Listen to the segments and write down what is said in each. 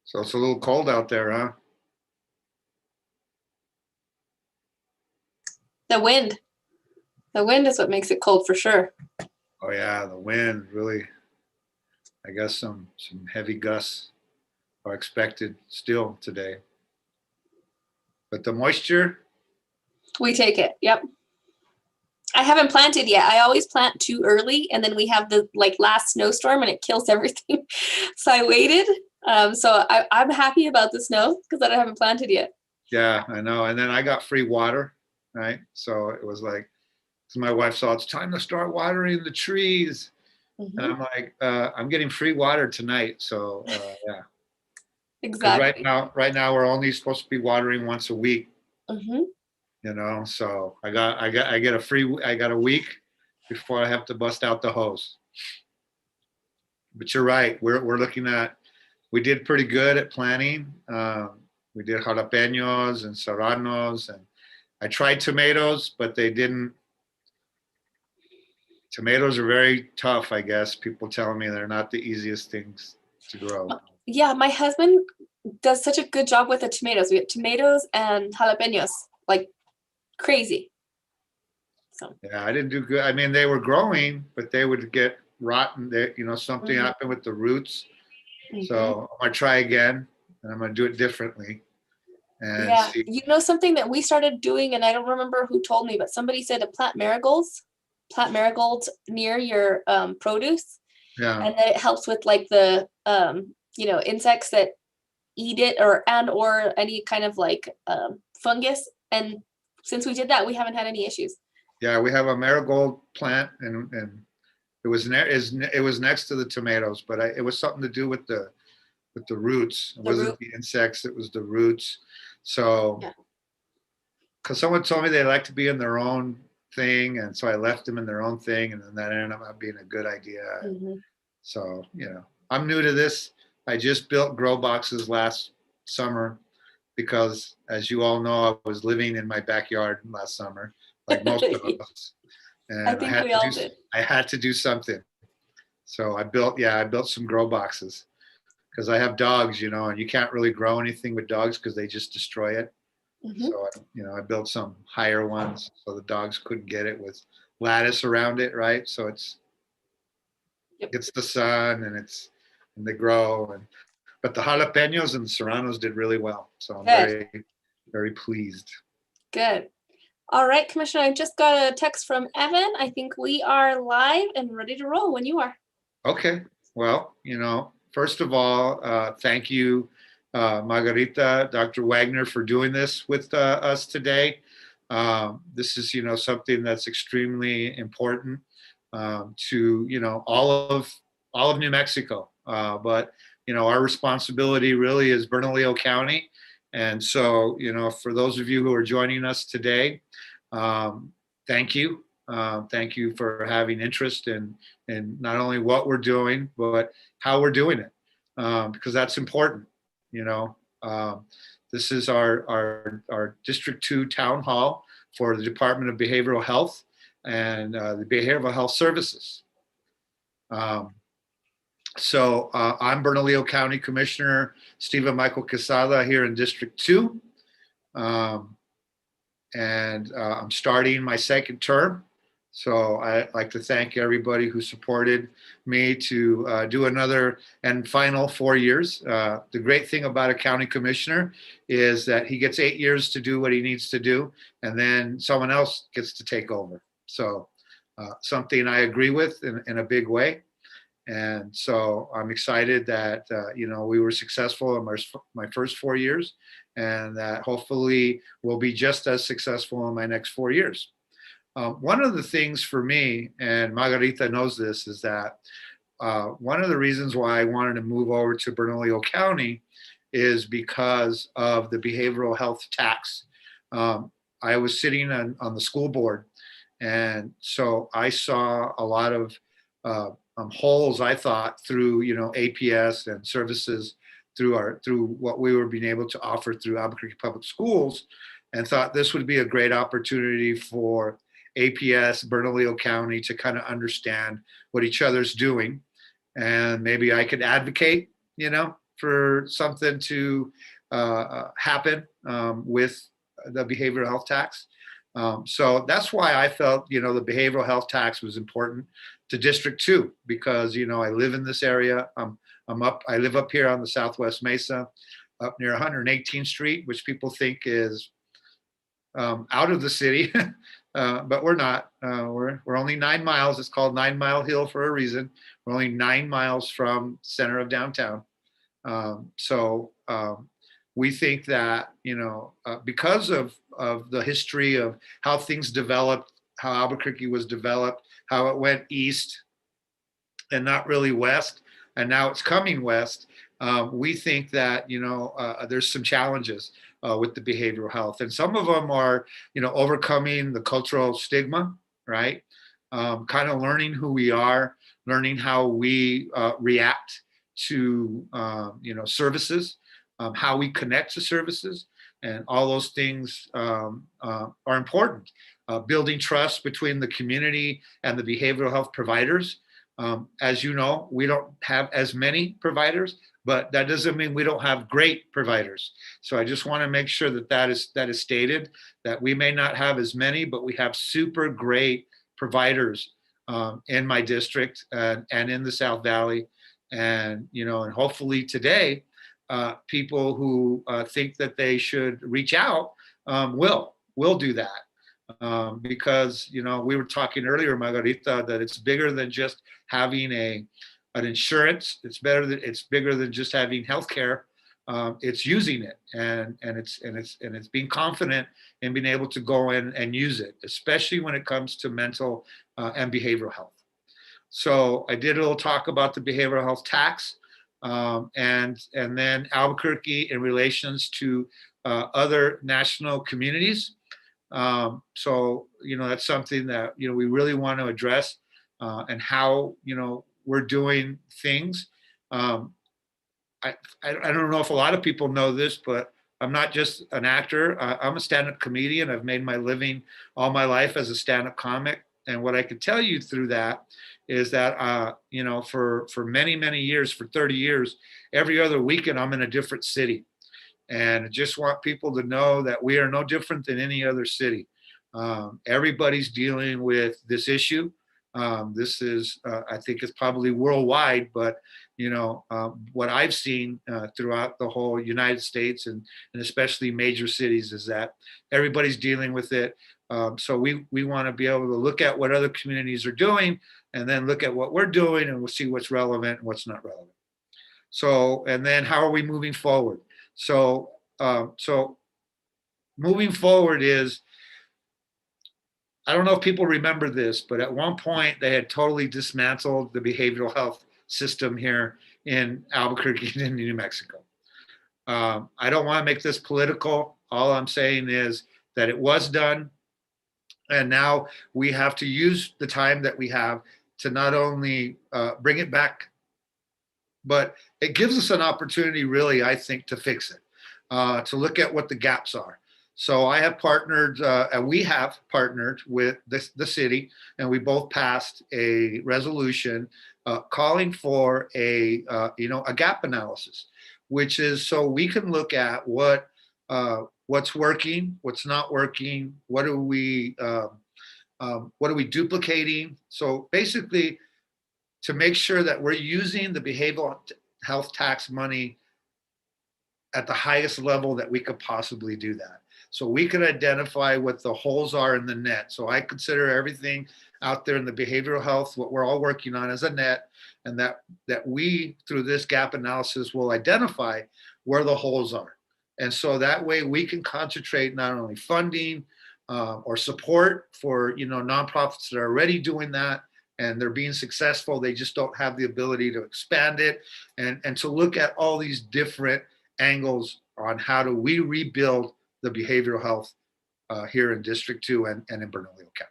So it's a little cold out there, huh? The wind. The wind is what makes it cold for sure. Oh yeah, the wind really. I guess some heavy gusts are expected still today. But the moisture, We take it. Yep. I haven't planted yet. I always plant too early, and then we have the last snowstorm, and it kills everything. So I waited. So I'm happy about the snow because I haven't planted yet. yeah, I know. And then I got free water, right? So it was like, so my wife saw it's time to start watering the trees. And Mm-hmm. I'm like, I'm getting free water tonight. So yeah, because Exactly. right now we're only supposed to be watering once a week, Mm-hmm. So I got a week before I have to bust out the hose. But you're right. We're looking at, we did pretty good at planning. We did jalapenos and serranos, and I tried tomatoes, but they didn't. Tomatoes are very tough, I guess. People telling me they're not the easiest things to grow. Yeah, my husband does such a good job with the tomatoes. We have tomatoes and jalapenos like crazy. So. Yeah, I didn't do good. I mean, they were growing, but they would get rotten. Something Mm-hmm. happened with the roots. Mm-hmm. So I'm gonna try again, and I'm gonna do it differently and Yeah, see. something that we started doing, and I don't remember who told me, but somebody said to plant marigolds near your produce, Yeah, and then it helps with like the insects that eat it or any kind of fungus. And since we did that, we haven't had any issues. yeah. We have a marigold plant, and it was next to the tomatoes, but it was something to do with the roots. It The wasn't root, the insects; it was the roots. So, yeah. because someone told me they like to be in their own thing, and so I left them in their own thing, and then that ended up not being a good idea. Mm-hmm. So, I'm new to this. I just built grow boxes last summer because, as you all know, I was living in my backyard last summer, like most of us, I and think we all did. I had to do something. So I built some grow boxes because I have dogs, and you can't really grow anything with dogs because they just destroy it. Mm-hmm. So I built some higher ones so the dogs couldn't get it with lattice around it, right? So Yep. gets the sun and they grow but the jalapenos and serranos did really well. So I'm Good. very, very pleased. Good. All right, Commissioner, I just got a text from Evan. I think we are live and ready to roll when you are. Okay. Well, first of all, thank you, Margarita, Dr. Wagner, for doing this with us today. This is, something that's extremely important to, all of New Mexico. But, our responsibility really is Bernalillo County. And so, for those of you who are joining us today, um, thank you. Thank you for having interest in not only what we're doing, but how we're doing it, because that's important. You know, um, this is our District 2 town hall for the Department of Behavioral Health and the Behavioral Health Services. Um, I'm Bernalillo County Commissioner Stephen Michael Quesada here in District 2. Um, and I'm starting my second term. So I'd like to thank everybody who supported me to do another and final 4 years. The great thing about a county commissioner is that he gets 8 years to do what he needs to do, and then someone else gets to take over. So something I agree with in a big way. And so I'm excited that, we were successful in my first 4 years, and that hopefully we'll be just as successful in my next 4 years. One of the things for me, and Margarita knows this, is that one of the reasons why I wanted to move over to Bernalillo County is because of the behavioral health tax. I was sitting on the school board, and so I saw a lot of holes, I thought, through APS and services through what we were being able to offer through Albuquerque Public Schools, and thought this would be a great opportunity for APS, Bernalillo County, to kind of understand what each other's doing. And maybe I could advocate, for something to happen with the behavioral health tax. So that's why I felt, the behavioral health tax was important to District 2, because, I live in this area. I live up here on the Southwest Mesa, up near 118th Street, which people think is out of the city, but we're not. We're only 9 miles. It's called 9 Mile Hill for a reason. We're only 9 miles from center of downtown. So we think that, because of the history of how things developed, how Albuquerque was developed, how it went east and not really west, and now it's coming west, we think that, there's some challenges with the behavioral health. And some of them are, overcoming the cultural stigma, right? Kind of learning who we are, learning how we react to, services, how we connect to services, and all those things are important. Building trust between the community and the behavioral health providers. As you know, we don't have as many providers, but that doesn't mean we don't have great providers. So I just want to make sure that is stated, that we may not have as many, but we have super great providers in my district and in the South Valley. And, and hopefully today, people who think that they should reach out will do that. Because, we were talking earlier, Margarita, that it's bigger than just having an insurance. It's bigger than just having healthcare. It's using it, and it's being confident in being able to go in and use it, especially when it comes to mental and behavioral health. So I did a little talk about the behavioral health tax, and then Albuquerque in relations to other national communities. So, that's something that, we really want to address, and how, we're doing things. I don't know if a lot of people know this, but I'm not just an actor. I'm a stand-up comedian. I've made my living all my life as a stand-up comic. And what I can tell you through that is that, for many, many years, for 30 years, every other weekend, I'm in a different city. And I just want people to know that we are no different than any other city. Everybody's dealing with this issue. This is, I think it's probably worldwide, but, what I've seen throughout the whole United States and especially major cities is that everybody's dealing with it. So we want to be able to look at what other communities are doing, and then look at what we're doing, and we'll see what's relevant and what's not relevant. So, and then how are we moving forward? So moving forward is, I don't know if people remember this, but at one point they had totally dismantled the behavioral health system here in Albuquerque and in New Mexico. I don't want to make this political. All I'm saying is that it was done. And now we have to use the time that we have to not only bring it back, but it gives us an opportunity, really, I think, to fix it, to look at what the gaps are. So I have partnered, and we have partnered with the city, and we both passed a resolution calling for a gap analysis, which is so we can look at what's working, what's not working, what are we duplicating. So basically, to make sure that we're using the behavioral health tax money at the highest level that we could possibly do that. So we could identify what the holes are in the net. So I consider everything out there in the behavioral health, what we're all working on, as a net, and that we, through this gap analysis, will identify where the holes are. And so that way we can concentrate not only funding or support for nonprofits that are already doing that, and they're being successful. They just don't have the ability to expand it and to look at all these different angles on how do we rebuild the behavioral health here in District 2 and in Bernalillo County.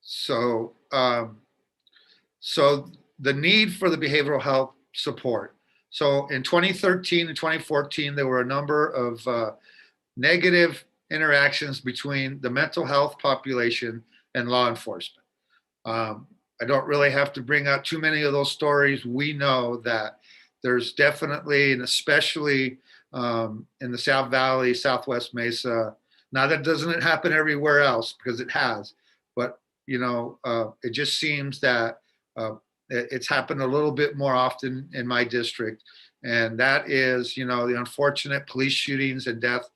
So the need for the behavioral health support. So in 2013 and 2014, there were a number of negative interactions between the mental health population and law enforcement. I don't really have to bring out too many of those stories. We know that there's definitely, and especially in the South Valley, Southwest Mesa, now that doesn't happen everywhere else because it has, but it just seems that it's happened a little bit more often in my district. And that is, the unfortunate police shootings and death,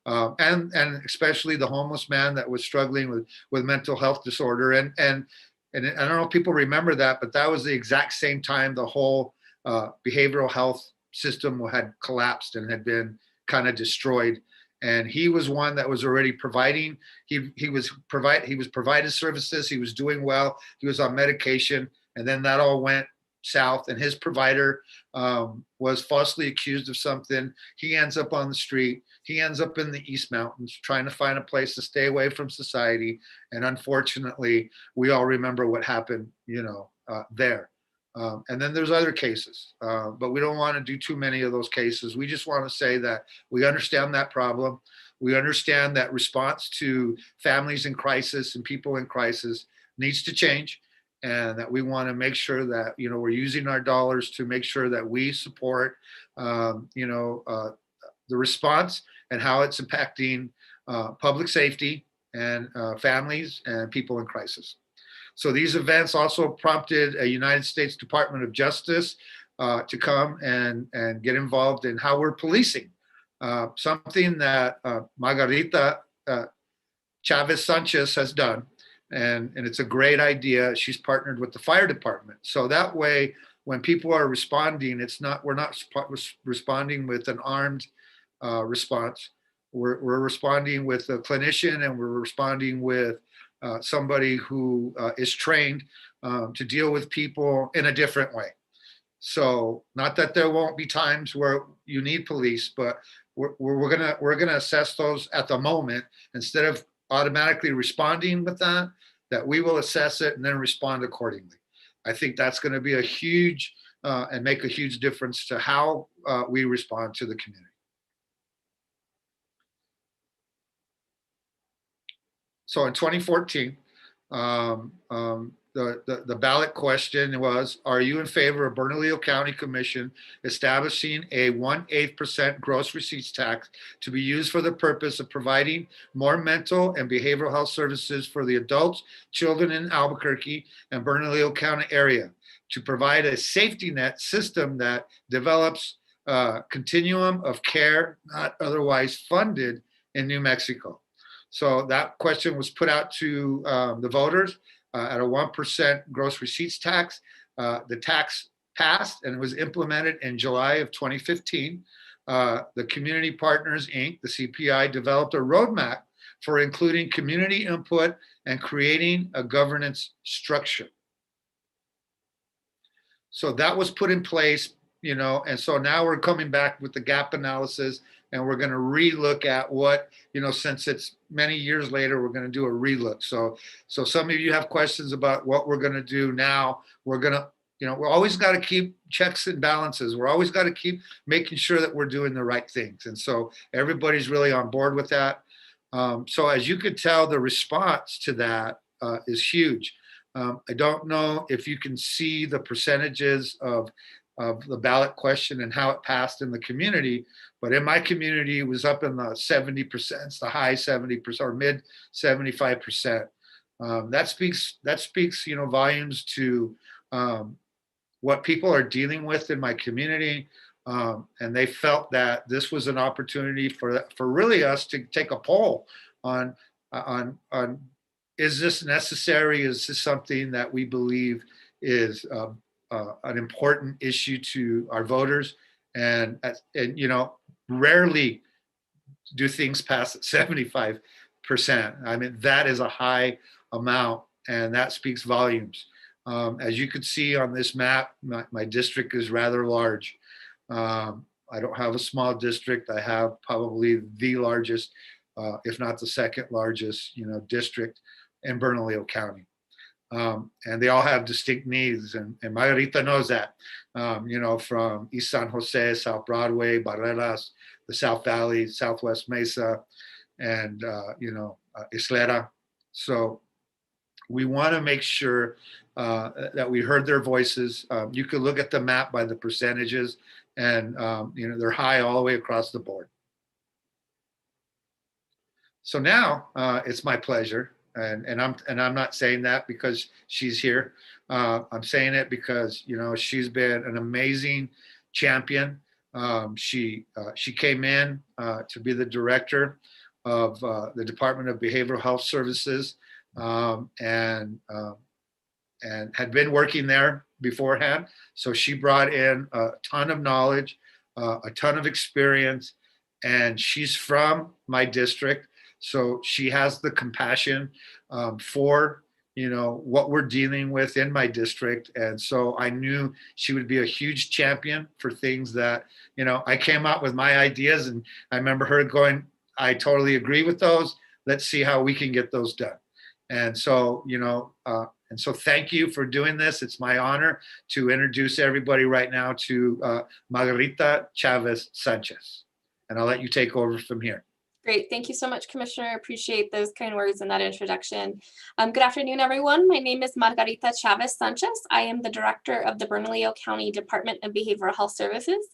and especially the homeless man that was struggling with mental health disorder. And I don't know if people remember that, but that was the exact same time the whole behavioral health system had collapsed and had been kind of destroyed. And he was one that was already providing. He was provided services. He was doing well. He was on medication, and then that all went south. And his provider was falsely accused of something. He ends up on the street. He ends up in the East Mountains trying to find a place to stay away from society. And unfortunately, we all remember what happened, there. And then there's other cases, but we don't want to do too many of those cases. We just want to say that we understand that problem. We understand that response to families in crisis and people in crisis needs to change, and that we want to make sure that, we're using our dollars to make sure that we support, the response and how it's impacting public safety and families and people in crisis. So these events also prompted a United States Department of Justice to come and get involved in how we're policing. Something that Margarita Chavez Sanchez has done, and it's a great idea. She's partnered with the fire department. So that way, when people are responding, we're not responding with an armed response. We're responding with a clinician, and we're responding with somebody who is trained to deal with people in a different way. So not that there won't be times where you need police, but we're gonna assess those at the moment instead of automatically responding with that we will assess it and then respond accordingly. I think that's going to be a huge and make a huge difference to how we respond to the community. So in 2014, the ballot question was, are you in favor of Bernalillo County Commission establishing a 1/8% gross receipts tax to be used for the purpose of providing more mental and behavioral health services for the adults, children in Albuquerque and Bernalillo County area, to provide a safety net system that develops a continuum of care not otherwise funded in New Mexico. So that question was put out to the voters at a 1% gross receipts tax. The tax passed and was implemented in July of 2015. The Community Partners, Inc., the CPI, developed a roadmap for including community input and creating a governance structure. So that was put in place, and so now we're coming back with the gap analysis, and we're going to relook at what, since it's many years later, we're going to do a relook. So some of you have questions about what we're going to do now. We're going to, we're always got to keep checks and balances. We're always got to keep making sure that we're doing the right things. And so everybody's really on board with that. So as you could tell, the response to that is huge. I don't know if you can see the percentages of the ballot question and how it passed in the community, but in my community, it was up in the 70%, the high 70% or mid 75%. That speaks, volumes to what people are dealing with in my community. And they felt that this was an opportunity for really us to take a poll on is this necessary? Is this something that we believe is an important issue to our voters? And rarely do things pass at 75%. I mean, that is a high amount, and that speaks volumes. As you can see on this map, my district is rather large. I don't have a small district. I have probably the largest, if not the second largest, district in Bernalillo County. And they all have distinct needs. And Margarita knows that, from East San Jose, South Broadway, Barreras, the South Valley, Southwest Mesa, and, Isleta. So we want to make sure that we heard their voices. You could look at the map by the percentages, and they're high all the way across the board. So now it's my pleasure, and I'm not saying that because she's here. I'm saying it because she's been an amazing champion. She came in to be the director of the Department of Behavioral Health Services, and had been working there beforehand. So she brought in a ton of knowledge, a ton of experience, and she's from my district. So she has the compassion for what we're dealing with in my district. And so I knew she would be a huge champion for things that, I came up with my ideas, and I remember her going, I totally agree with those. Let's see how we can get those done. And so, thank you for doing this. It's my honor to introduce everybody right now to Margarita Chavez Sanchez. And I'll let you take over from here. Great. Thank you so much, Commissioner. Appreciate those kind words and that introduction. Good afternoon, everyone. My name is Margarita Chavez Sanchez. I am the director of the Bernalillo County Department of Behavioral Health Services.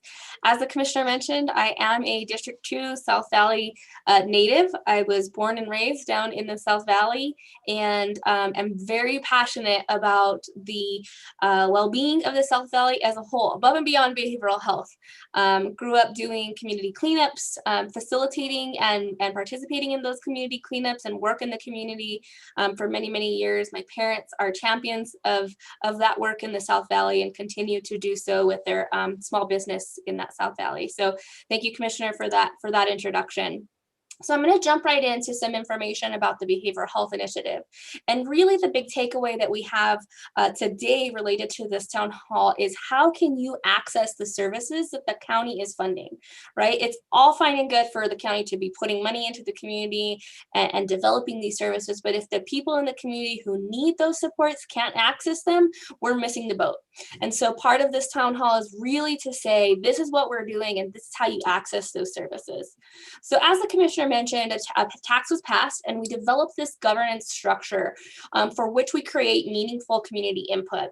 As the Commissioner mentioned, I am a District 2 South Valley native. I was born and raised down in the South Valley, and am very passionate about the well-being of the South Valley as a whole, above and beyond behavioral health. Grew up doing community cleanups, facilitating and participating in those community cleanups and work in the community for many, many years. My parents are champions of that work in the South Valley and continue to do so with their small business in that South Valley. So thank you, Commissioner, for that introduction. So I'm going to jump right into some information about the Behavioral Health Initiative. And really the big takeaway that we have today related to this town hall is how can you access the services that the county is funding, right? It's all fine and good for the county to be putting money into the community and developing these services, but if the people in the community who need those supports can't access them, we're missing the boat. And so part of this town hall is really to say, this is what we're doing and this is how you access those services. So as the Commissioner mentioned, a tax was passed and we developed this governance structure for which we create meaningful community input.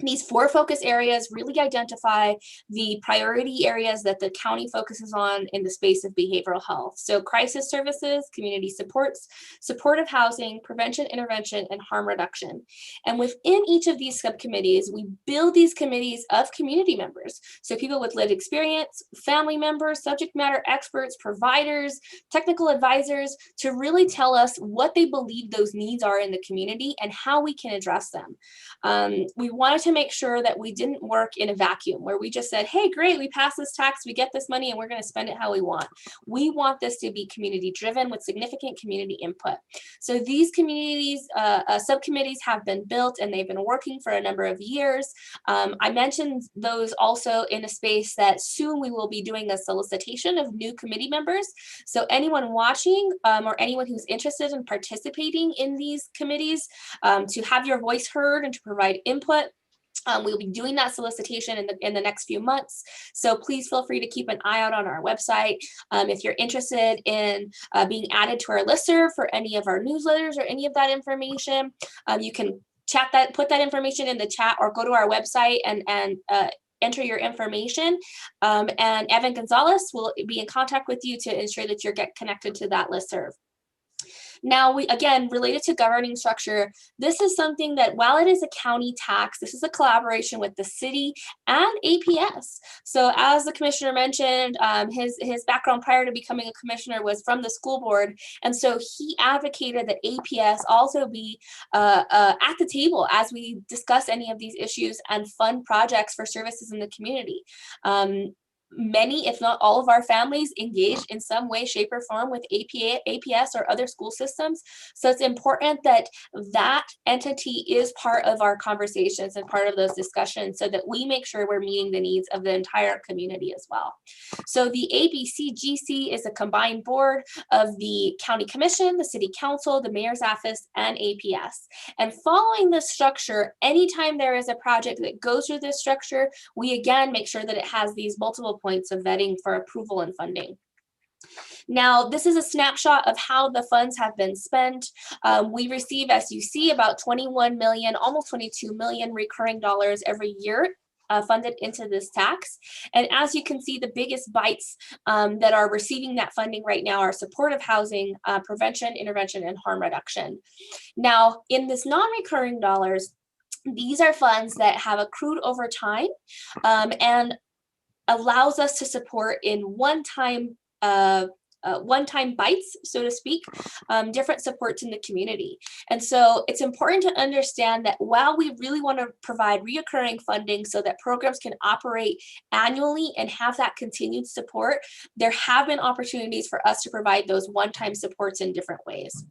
These 4 focus areas really identify the priority areas that the county focuses on in the space of behavioral health. So crisis services, community supports, supportive housing, prevention, intervention, and harm reduction. And within each of these subcommittees, we build these committees of community members. So people with lived experience, family members, subject matter experts, providers, technical advisors, to really tell us what they believe those needs are in the community and how we can address them. We wanted to make sure that we didn't work in a vacuum where we just said, hey, great, we passed this tax, we get this money and we're going to spend it how we want. We want this to be community driven with significant community input. So these communities, subcommittees have been built and they've been working for a number of years. I mentioned those also in a space that soon we will be doing a solicitation of new committee members. So anyone watching or anyone who's interested in participating in these committees to have your voice heard and to provide input. We'll be doing that solicitation in the next few months. So please feel free to keep an eye out on our website. If you're interested in being added to our listserv for any of our newsletters or any of that information, you can put that information in the chat or go to our website and enter your information. And Evan Gonzalez will be in contact with you to ensure that you get connected to that listserv. Now, again, related to governing structure, this is something that while it is a county tax, this is a collaboration with the city and APS. So as the commissioner mentioned, his background prior to becoming a commissioner was from the school board. And so he advocated that APS also be at the table as we discuss any of these issues and fund projects for services in the community. many, if not all of our families engaged in some way, shape, or form with APS, or other school systems. So it's important that that entity is part of our conversations and part of those discussions so that we make sure we're meeting the needs of the entire community as well. So the ABCGC is a combined board of the county commission, the city council, the mayor's office, and APS. And following this structure, anytime there is a project that goes through this structure, we again make sure that it has these multiple points of vetting for approval and funding. Now, this is a snapshot of how the funds have been spent. We receive, as you see, about 21 million, almost 22 million recurring dollars every year funded into this tax. And as you can see, the biggest bites that are receiving that funding right now are supportive housing, prevention, intervention, and harm reduction. Now, in this non-recurring dollars, these are funds that have accrued over time and allows us to support in one-time bites, so to speak, different supports in the community. And so it's important to understand that while we really want to provide reoccurring funding so that programs can operate annually and have that continued support, there have been opportunities for us to provide those one-time supports in different ways.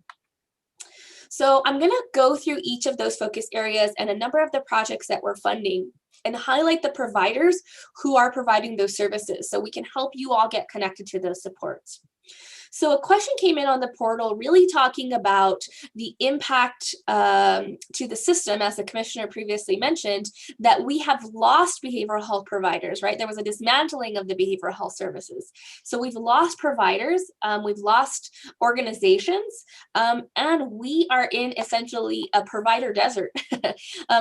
So I'm going to go through each of those focus areas and a number of the projects that we're funding and highlight the providers who are providing those services so we can help you all get connected to those supports. So a question came in on the portal really talking about the impact to the system, as the commissioner previously mentioned, that we have lost behavioral health providers, right? There was a dismantling of the behavioral health services. So we've lost providers, we've lost organizations, and we are in essentially a provider desert.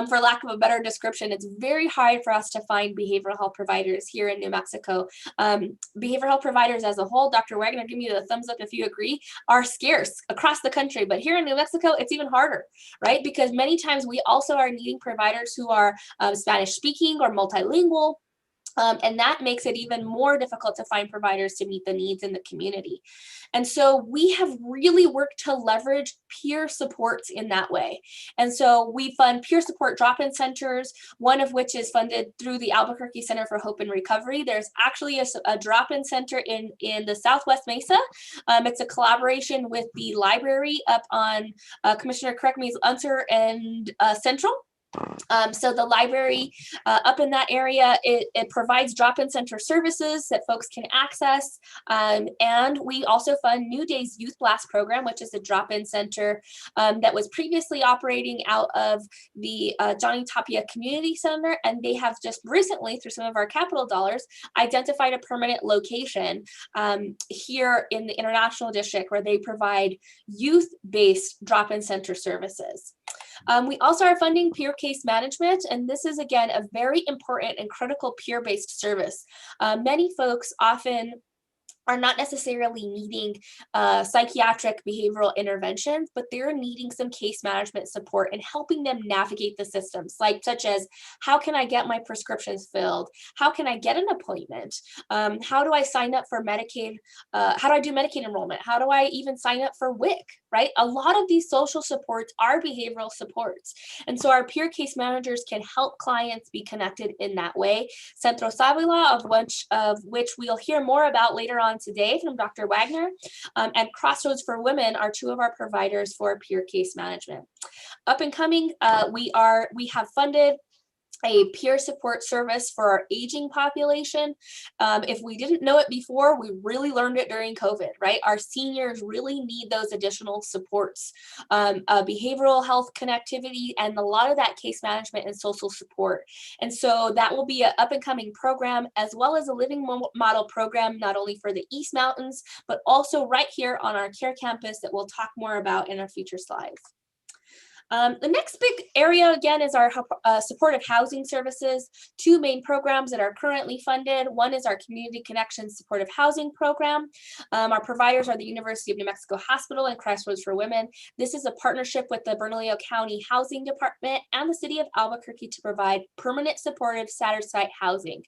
For lack of a better description, it's very hard for us to find behavioral health providers here in New Mexico. Behavioral health providers as a whole, Dr. Wagner, give me the thumbs up if you agree, are scarce across the country. But here in New Mexico, it's even harder, right? Because many times we also are needing providers who are Spanish speaking or multilingual. And that makes it even more difficult to find providers to meet the needs in the community. And so we have really worked to leverage peer supports in that way. And so we fund peer support drop-in centers, one of which is funded through the Albuquerque Center for Hope and Recovery. There's actually a drop-in center in the Southwest Mesa. It's a collaboration with the library up on, Commissioner, correct me, Unser and Central. So the library up in that area, it provides drop-in center services that folks can access. And we also fund New Day's Youth Blast program, which is a drop-in center that was previously operating out of the Johnny Tapia Community Center. And they have just recently, through some of our capital dollars, identified a permanent location here in the International District where they provide youth-based drop-in center services. We also are funding peer case management, and this is, again, a very important and critical peer-based service. Many folks often are not necessarily needing psychiatric behavioral interventions, but they're needing some case management support and helping them navigate the systems, such as how can I get my prescriptions filled? How can I get an appointment? How do I sign up for Medicaid? How do I do Medicaid enrollment? How do I even sign up for WIC, right? A lot of these social supports are behavioral supports. And so our peer case managers can help clients be connected in that way. Centro Savila, of which we'll hear more about later on today from Dr. Wagner, and Crossroads for Women are two of our providers for peer case management. Up and coming, we have funded a peer support service for our aging population. If we didn't know it before, we really learned it during COVID, right? Our seniors really need those additional supports, behavioral health connectivity, and a lot of that case management and social support. And so that will be an up and coming program, as well as a living model program, not only for the East Mountains, but also right here on our care campus that we'll talk more about in our future slides. The next big area, again, is our supportive housing services. Two main programs that are currently funded. One is our Community Connections Supportive Housing Program. Our providers are the University of New Mexico Hospital and Crossroads for Women. This is a partnership with the Bernalillo County Housing Department and the City of Albuquerque to provide permanent supportive site housing.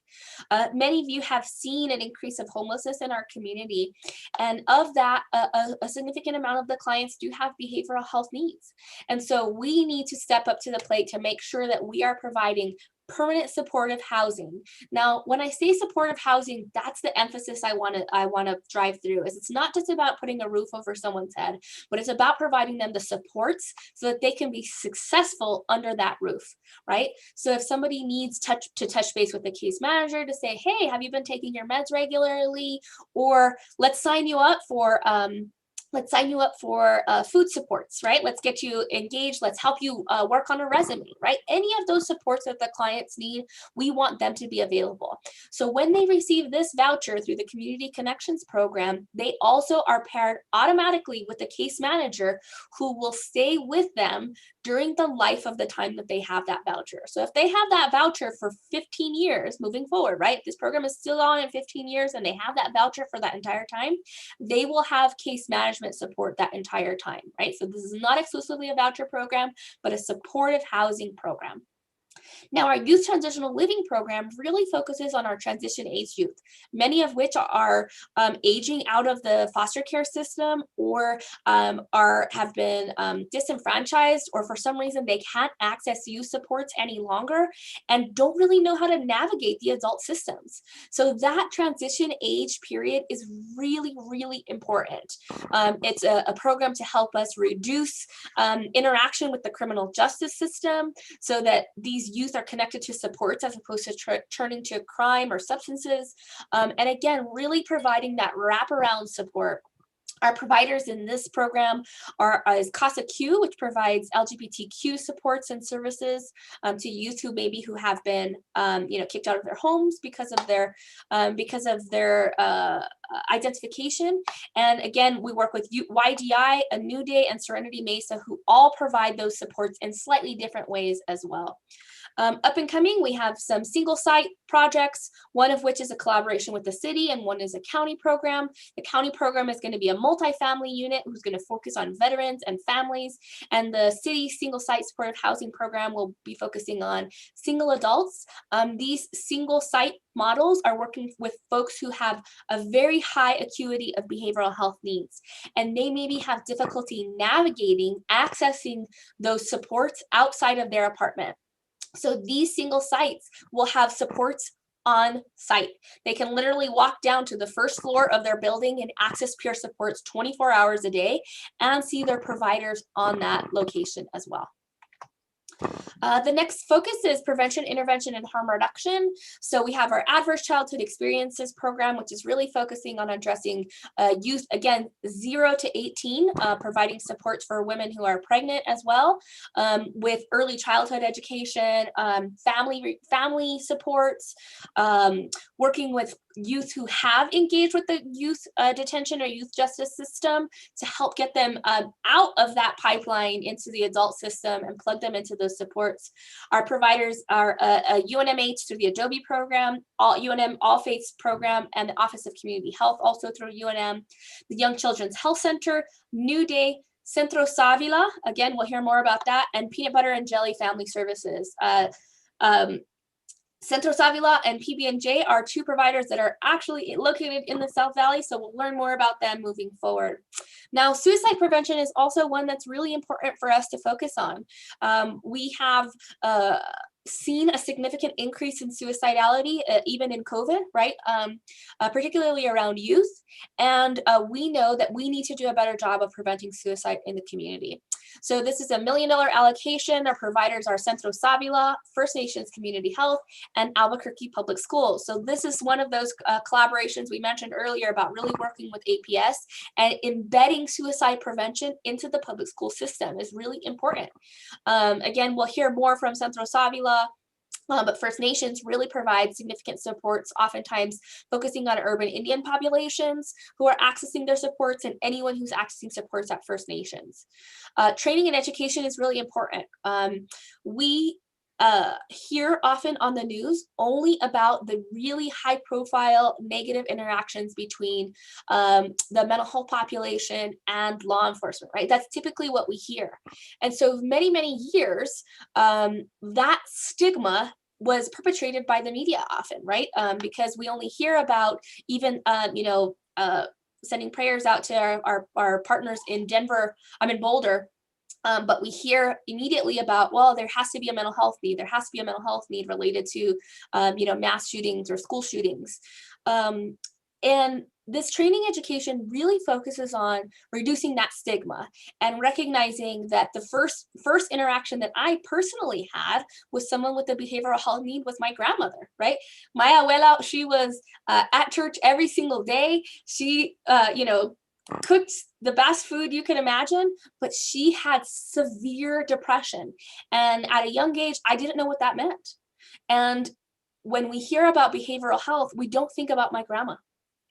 Many of you have seen an increase of homelessness in our community. And of that, a significant amount of the clients do have behavioral health needs. And so we need to step up to the plate to make sure that we are providing permanent supportive housing. Now, when I say supportive housing, that's the emphasis I want to drive through. Is it's not just about putting a roof over someone's head, but it's about providing them the supports so that they can be successful under that roof, right? So if somebody needs to touch base with the case manager to say, hey, have you been taking your meds regularly? Or let's sign you up for food supports, right? Let's get you engaged. Let's help you work on a resume, right? Any of those supports that the clients need, we want them to be available. So when they receive this voucher through the Community Connections program, they also are paired automatically with the case manager who will stay with them during the life of the time that they have that voucher. So if they have that voucher for 15 years moving forward, right? This program is still on in 15 years and they have that voucher for that entire time, they will have case management support that entire time, right? So this is not exclusively a voucher program, but a supportive housing program. Now, our youth transitional living program really focuses on our transition age youth, many of which are aging out of the foster care system or have been disenfranchised, or for some reason they can't access youth supports any longer and don't really know how to navigate the adult systems. So that transition age period is really, really important. It's a program to help us reduce interaction with the criminal justice system so that these youth are connected to supports as opposed to turning to crime or substances. And again, really providing that wraparound support. Our providers in this program is Casa Q, which provides LGBTQ supports and services to youth who have been kicked out of their homes because of their identification. And again, we work with YDI, A New Day, and Serenity Mesa, who all provide those supports in slightly different ways as well. Up and coming, we have some single site projects, one of which is a collaboration with the city and one is a county program. The county program is going to be a multifamily unit who's going to focus on veterans and families. And the city single site supportive housing program will be focusing on single adults. These single site models are working with folks who have a very high acuity of behavioral health needs, and they maybe have difficulty navigating, accessing those supports outside of their apartment. So these single sites will have supports on site. They can literally walk down to the first floor of their building and access peer supports 24 hours a day and see their providers on that location as well. The next focus is prevention, intervention, and harm reduction. So we have our Adverse Childhood Experiences program, which is really focusing on addressing youth, again, 0 to 18, providing supports for women who are pregnant as well, with early childhood education, family supports, working with youth who have engaged with the youth detention or youth justice system to help get them out of that pipeline into the adult system and plug them into those supports. Our providers are UNMH through the Adobe program, UNM All Faiths program, and the Office of Community Health also through UNM, the Young Children's Health Center, New Day, Centro Savila, again, we'll hear more about that, and Peanut Butter and Jelly Family Services. Centro Savila and PB&J are two providers that are actually located in the South Valley, so we'll learn more about them moving forward. Now, suicide prevention is also one that's really important for us to focus on. We have seen a significant increase in suicidality, even in COVID, right? Particularly around youth. And we know that we need to do a better job of preventing suicide in the community. So this is $1 million allocation. Our providers are Centro Savila, First Nations Community Health, and Albuquerque Public Schools. So this is one of those collaborations we mentioned earlier about really working with APS, and embedding suicide prevention into the public school system is really important. Again, we'll hear more from Centro Savila. But First Nations really provide significant supports, oftentimes focusing on urban Indian populations who are accessing their supports, and anyone who's accessing supports at First Nations. Training and education is really important. We hear often on the news only about the really high profile negative interactions between the mental health population and law enforcement, right? That's typically what we hear. And so many years, that stigma was perpetrated by the media often, right? Because we only hear about even, sending prayers out to our partners in Denver, in Boulder, But we hear immediately about, well, there has to be a mental health need. There has to be a mental health need related to, mass shootings or school shootings. And this training education really focuses on reducing that stigma and recognizing that the first interaction that I personally had with someone with a behavioral health need was my grandmother, right? My abuela, she was at church every single day. She, cooked the best food you can imagine, but she had severe depression. And at a young age, I didn't know what that meant. And when we hear about behavioral health, we don't think about my grandma,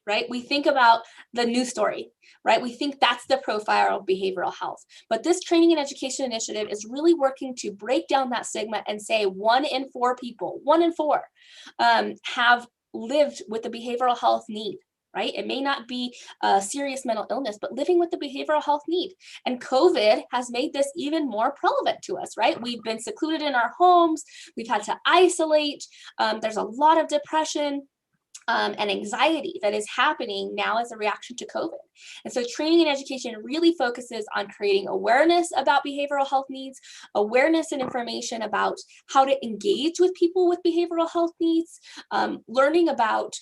right? We think about the news story, right? We think that's the profile of behavioral health. But this training and education initiative is really working to break down that stigma and say 1 in 4 people, 1 in 4, have lived with a behavioral health need. Right? It may not be a serious mental illness, but living with the behavioral health need. And COVID has made this even more prevalent to us, right? We've been secluded in our homes. We've had to isolate. There's a lot of depression and anxiety that is happening now as a reaction to COVID. And so training and education really focuses on creating awareness about behavioral health needs, awareness and information about how to engage with people with behavioral health needs, learning about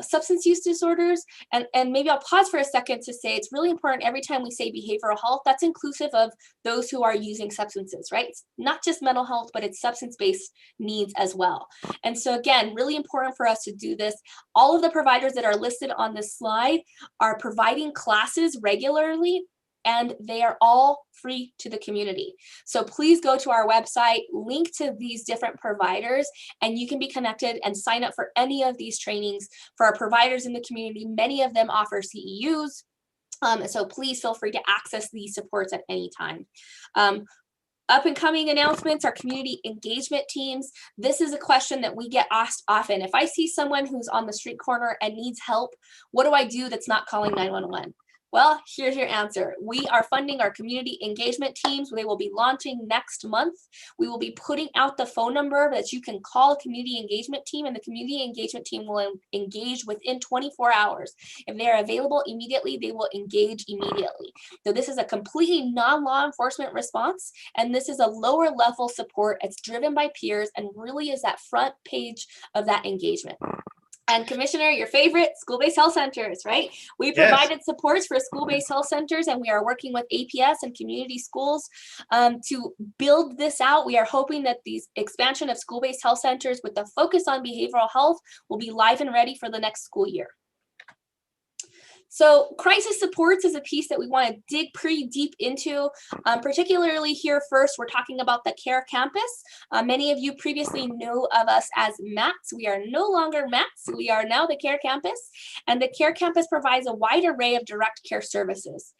substance use disorders. And maybe I'll pause for a second to say it's really important every time we say behavioral health, that's inclusive of those who are using substances, right? It's not just mental health, but it's substance-based needs as well. And so again, really important for us to do this. All of the providers that are listed on this slide are providing classes regularly, and they are all free to the community. So please go to our website, link to these different providers, and you can be connected and sign up for any of these trainings. For our providers in the community, many of them offer CEUs. So please feel free to access these supports at any time. Up and coming announcements are community engagement teams. This is a question that we get asked often. If I see someone who's on the street corner and needs help, what do I do that's not calling 911? Well, here's your answer. We are funding our community engagement teams. They will be launching next month. We will be putting out the phone number that you can call a community engagement team, and the community engagement team will engage within 24 hours. If they are available immediately, they will engage immediately. So this is a completely non-law enforcement response, and this is a lower level support. It's driven by peers and really is that front page of that engagement. And Commissioner, your favorite, school-based health centers, right? We provided supports for school-based health centers, and we are working with APS and community schools to build this out. We are hoping that these expansion of school-based health centers with the focus on behavioral health will be live and ready for the next school year. So crisis supports is a piece that we want to dig pretty deep into, particularly here first, we're talking about the Care Campus. Many of you previously know of us as MATS. We are no longer MATS, we are now the Care Campus, and the Care Campus provides a wide array of direct care services.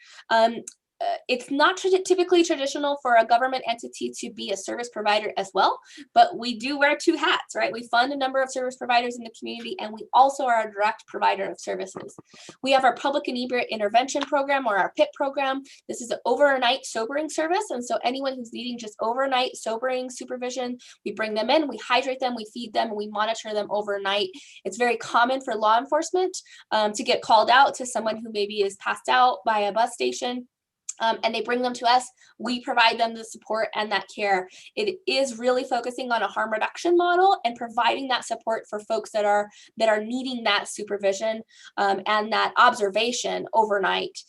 It's not typically traditional for a government entity to be a service provider as well, but we do wear 2 hats, right? We fund a number of service providers in the community, and we also are a direct provider of services. We have our Public Inebriate Intervention Program, or our PIP program. This is an overnight sobering service, and so anyone who's needing just overnight sobering supervision, we bring them in, we hydrate them, we feed them, and we monitor them overnight. It's very common for law enforcement to get called out to someone who maybe is passed out by a bus station. And they bring them to us. We provide them the support and that care. It is really focusing on a harm reduction model and providing that support for folks that are needing that supervision and that observation overnight.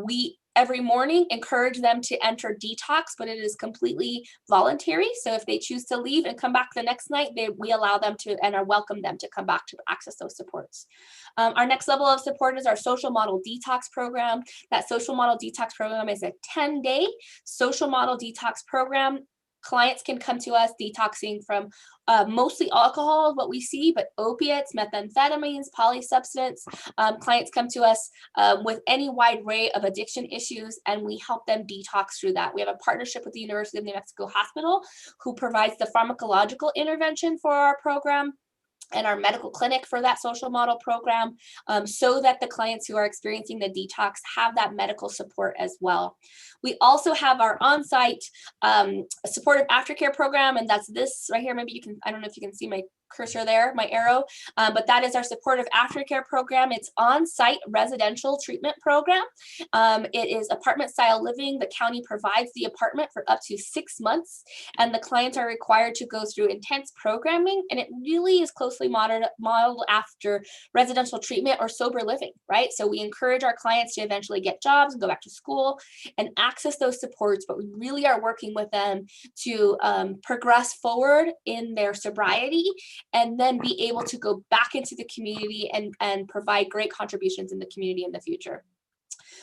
We every morning encourage them to enter detox, but it is completely voluntary. So if they choose to leave and come back the next night, we allow them to and are welcome them to come back to access those supports. Our next level of support is our social model detox program. That social model detox program is a 10-day social model detox program. Clients can come to us detoxing from mostly alcohol, what we see, but opiates, methamphetamines, polysubstance. Clients come to us with any wide array of addiction issues, and we help them detox through that. We have a partnership with the University of New Mexico Hospital, who provides the pharmacological intervention for our program and our medical clinic for that social model program, so that the clients who are experiencing the detox have that medical support as well. We also have our on-site supportive aftercare program, and that's this right here. Maybe you can, I don't know if you can see my cursor there, my arrow, but that is our supportive aftercare program. It's on-site residential treatment program. It is apartment style living. The county provides the apartment for up to 6 months, and the clients are required to go through intense programming, and it really is closely modeled after residential treatment or sober living, right? So we encourage our clients to eventually get jobs and go back to school and access those supports, but we really are working with them to progress forward in their sobriety and then be able to go back into the community and provide great contributions in the community in the future.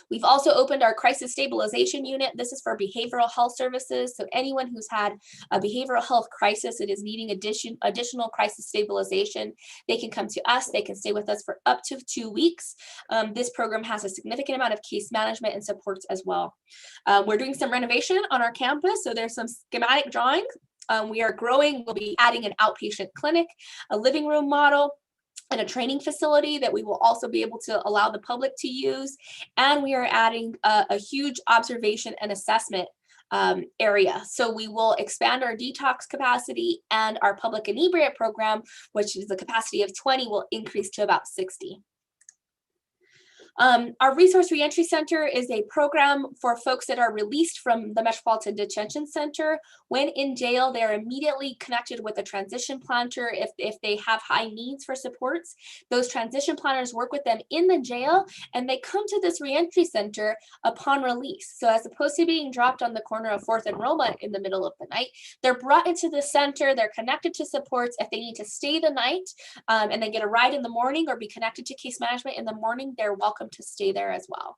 We've also opened our crisis stabilization unit. This is for behavioral health services. So anyone who's had a behavioral health crisis that is needing additional crisis stabilization, they can come to us. They can stay with us for up to 2 weeks. This program has a significant amount of case management and supports as well. We're doing some renovation on our campus. So there's some schematic drawings. We are growing. We'll be adding an outpatient clinic, a living room model, and a training facility that we will also be able to allow the public to use. And we are adding a huge observation and assessment area. So we will expand our detox capacity, and our public inebriate program, which is the capacity of 20, will increase to about 60. Our Resource Reentry Center is a program for folks that are released from the Metropolitan Detention Center. When in jail, they're immediately connected with a transition planner if they have high needs for supports. Those transition planners work with them in the jail, and they come to this reentry center upon release. So as opposed to being dropped on the corner of 4th and Roma in the middle of the night, they're brought into the center, they're connected to supports. If they need to stay the night and they get a ride in the morning or be connected to case management in the morning, they're welcome to stay there as well.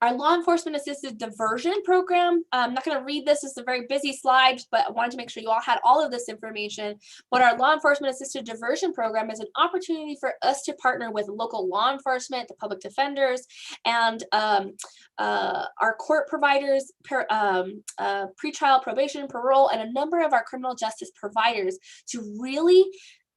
Our law enforcement assisted diversion program. I'm not going to read this. It's a very busy slide, but I wanted to make sure you all had all of this information. But our law enforcement assisted diversion program is an opportunity for us to partner with local law enforcement, the public defenders, and our court providers, pretrial probation, parole, and a number of our criminal justice providers to really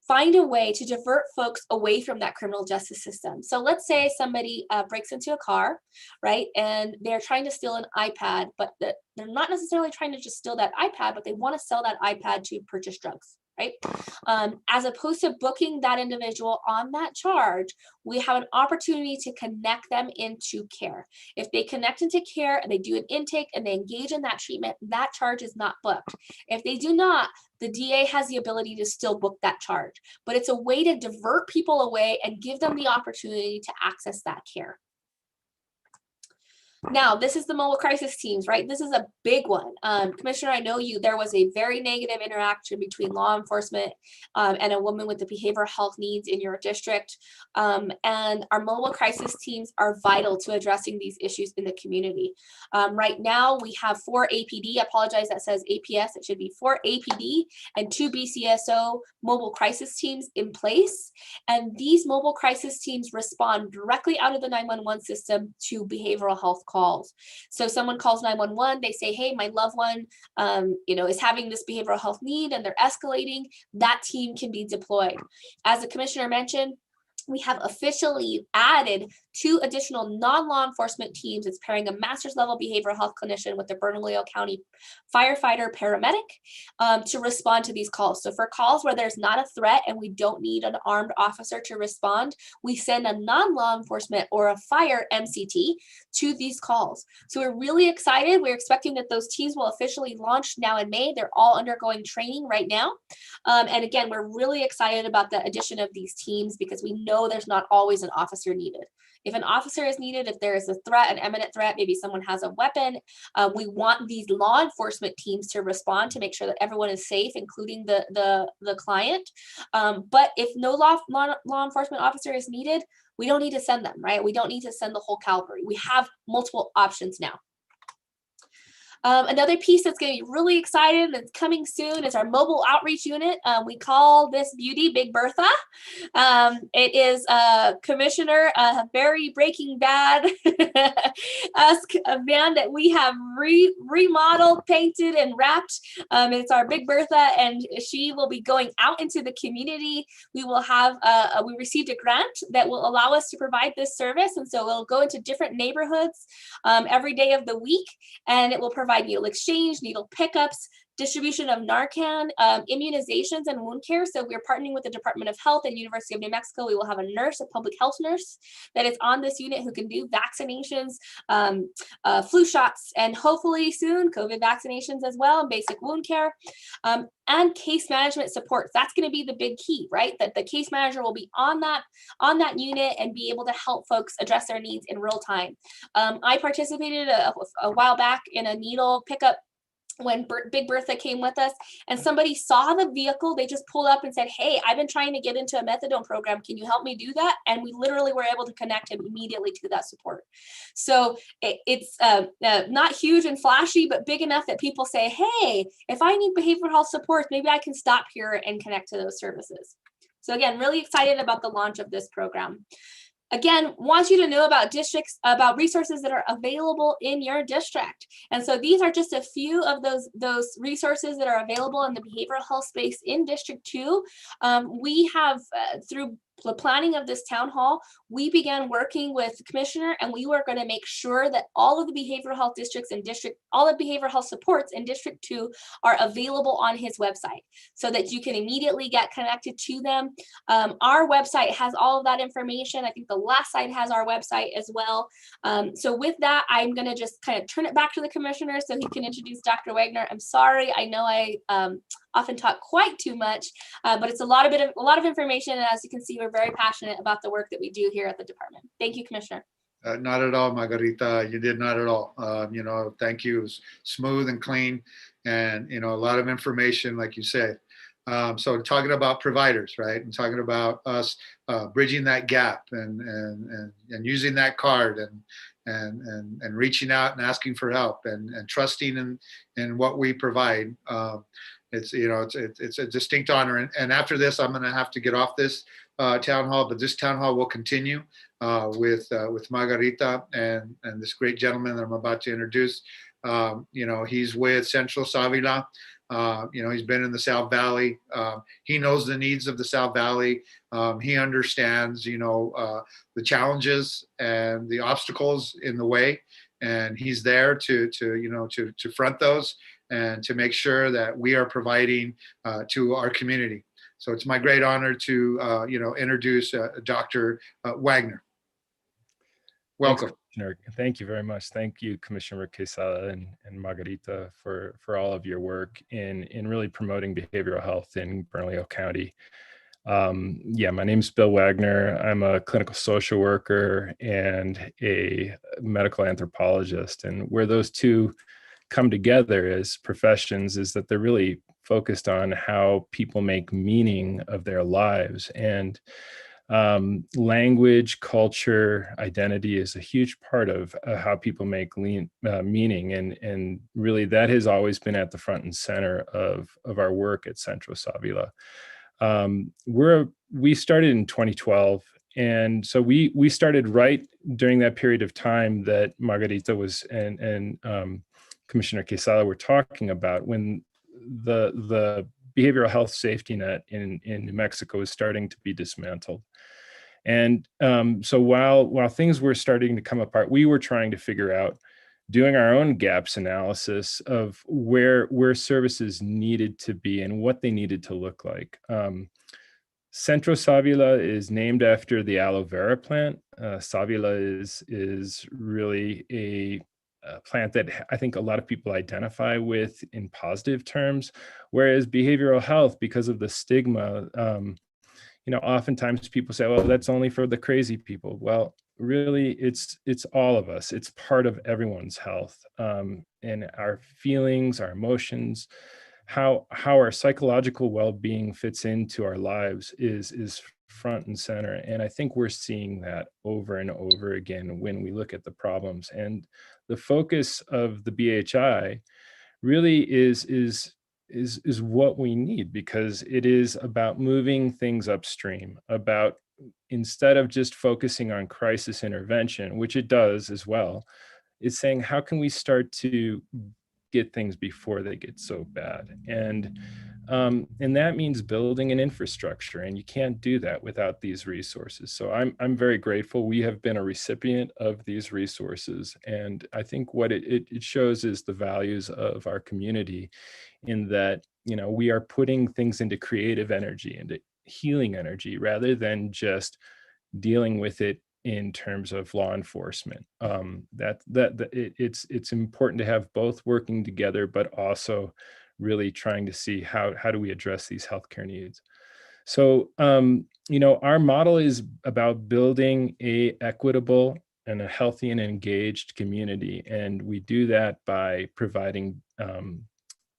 find a way to divert folks away from that criminal justice system. So let's say somebody breaks into a car, right? And they're trying to steal an iPad, but they're not necessarily trying to just steal that iPad, but they want to sell that iPad to purchase drugs, right? As opposed to booking that individual on that charge, we have an opportunity to connect them into care. If they connect into care and they do an intake and they engage in that treatment, that charge is not booked. If they do not, the DA has the ability to still book that charge, but it's a way to divert people away and give them the opportunity to access that care. Now, this is the mobile crisis teams, right? This is a big one. Commissioner, I know there was a very negative interaction between law enforcement and a woman with the behavioral health needs in your district. And our mobile crisis teams are vital to addressing these issues in the community. Right now, we have 4 APD, I apologize, that says APS, it should be 4 APD and 2 BCSO mobile crisis teams in place. And these mobile crisis teams respond directly out of the 911 system to behavioral health calls. So someone calls 911, they say, hey, my loved one is having this behavioral health need and they're escalating. That team can be deployed. As the commissioner mentioned, we have officially added 2 additional non-law enforcement teams. It's pairing a master's level behavioral health clinician with a Bernalillo County firefighter paramedic to respond to these calls. So for calls where there's not a threat and we don't need an armed officer to respond, we send a non-law enforcement or a fire MCT to these calls. So we're really excited. We're expecting that those teams will officially launch now in May. They're all undergoing training right now. And again, we're really excited about the addition of these teams because we know there's not always an officer needed. If an officer is needed, if there is a threat, an imminent threat, maybe someone has a weapon, we want these law enforcement teams to respond to make sure that everyone is safe, including the client. But if no law enforcement officer is needed, we don't need to send them, right? We don't need to send the whole cavalry. We have multiple options now. Another piece that's going to be really exciting that's coming soon is our mobile outreach unit. We call this beauty Big Bertha. It is Commissioner, a very Breaking Bad a van that we have remodeled, painted, and wrapped. It's our Big Bertha, and she will be going out into the community. We will have, we received a grant that will allow us to provide this service, and so it'll go into different neighborhoods every day of the week, and it will provide needle exchange, needle pickups, distribution of Narcan, immunizations and wound care. So we're partnering with the Department of Health and University of New Mexico. We will have a nurse, a public health nurse that is on this unit who can do vaccinations, flu shots, and hopefully soon COVID vaccinations as well, and basic wound care, and case management support. That's going to be the big key, right? That the case manager will be on that unit and be able to help folks address their needs in real time. I participated a while back in a needle pickup when Big Bertha came with us, and somebody saw the vehicle. They just pulled up and said, "Hey, I've been trying to get into a methadone program. Can you help me do that?" And we literally were able to connect him immediately to that support. So it's not huge and flashy, but big enough that people say, "Hey, if I need behavioral health support, maybe I can stop here and connect to those services." So again, really excited about the launch of this program. Again, want you to know about districts, about resources that are available in your district. And so these are just a few of those resources that are available in the behavioral health space in District 2. We have, through the planning of this town hall, we began working with the commissioner, and we were going to make sure that all of the behavioral health districts and all the behavioral health supports in District 2 are available on his website so that you can immediately get connected to them. Our website has all of that information. I think the last slide has our website as well. So with that, I'm going to just kind of turn it back to the commissioner so he can introduce Dr. Wagner. I'm sorry, I know I often talk quite too much, but it's a lot of information, and as you can see, we're very passionate about the work that we do here at the department. Thank you, Commissioner. Not at all, Margarita. You did not at all. Thank you. It was smooth and clean, and a lot of information, like you said. So talking about providers, right, and talking about us bridging that gap and using that card and reaching out and asking for help and trusting in what we provide. It's a distinct honor. And after this, I'm going to have to get off this town hall, but this town hall will continue with Margarita and this great gentleman that I'm about to introduce. He's with Central Savila. He's been in the South Valley. He knows the needs of the South Valley. He understands, the challenges and the obstacles in the way, and he's there to front those and to make sure that we are providing to our community. So it's my great honor to introduce Dr. Wagner. Welcome. Thanks, thank you very much. Thank you, Commissioner Quesada and Margarita, for all of your work in really promoting behavioral health in Bernalillo County. My name's Bill Wagner. I'm a clinical social worker and a medical anthropologist. And where those two come together as professions is that they're really focused on how people make meaning of their lives. And language, culture, identity is a huge part of how people make meaning. And really that has always been at the front and center of our work at Central Savila. We started in 2012. And so we started right during that period of time that Margarita was and Commissioner Quesada were talking about, when the behavioral health safety net in New Mexico is starting to be dismantled. And so while things were starting to come apart, we were trying to figure out, doing our own gaps analysis of where services needed to be and what they needed to look like. Centro Savila is named after the aloe vera plant. Savila is really a plant that I think a lot of people identify with in positive terms, whereas behavioral health, because of the stigma, oftentimes people say, well, that's only for the crazy people. Well, really, it's all of us. It's part of everyone's health, and our feelings, our emotions, how our psychological well-being fits into our lives is front and center. And I think we're seeing that over and over again when we look at the problems. And the focus of the BHI really is what we need, because it is about moving things upstream, about, instead of just focusing on crisis intervention, which it does as well, it's saying, how can we start to get things before they get so bad? And And that means building an infrastructure, and you can't do that without these resources. So I'm very grateful. We have been a recipient of these resources, and I think what it shows is the values of our community, in that, you know, we are putting things into creative energy, into healing energy, rather than just dealing with it in terms of law enforcement. It's important to have both working together, but also really trying to see how do we address these healthcare needs. So, you know, our model is about building a equitable and a healthy and engaged community, and we do that by providing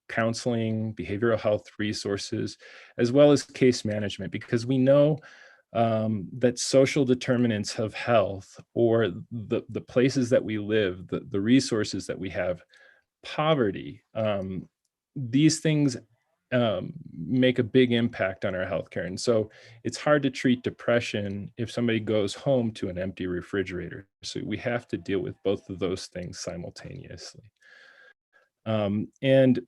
counseling, behavioral health resources, as well as case management, because we know that social determinants of health, or the places that we live, the resources that we have, poverty, these things make a big impact on our healthcare. And so it's hard to treat depression if somebody goes home to an empty refrigerator. So we have to deal with both of those things simultaneously. And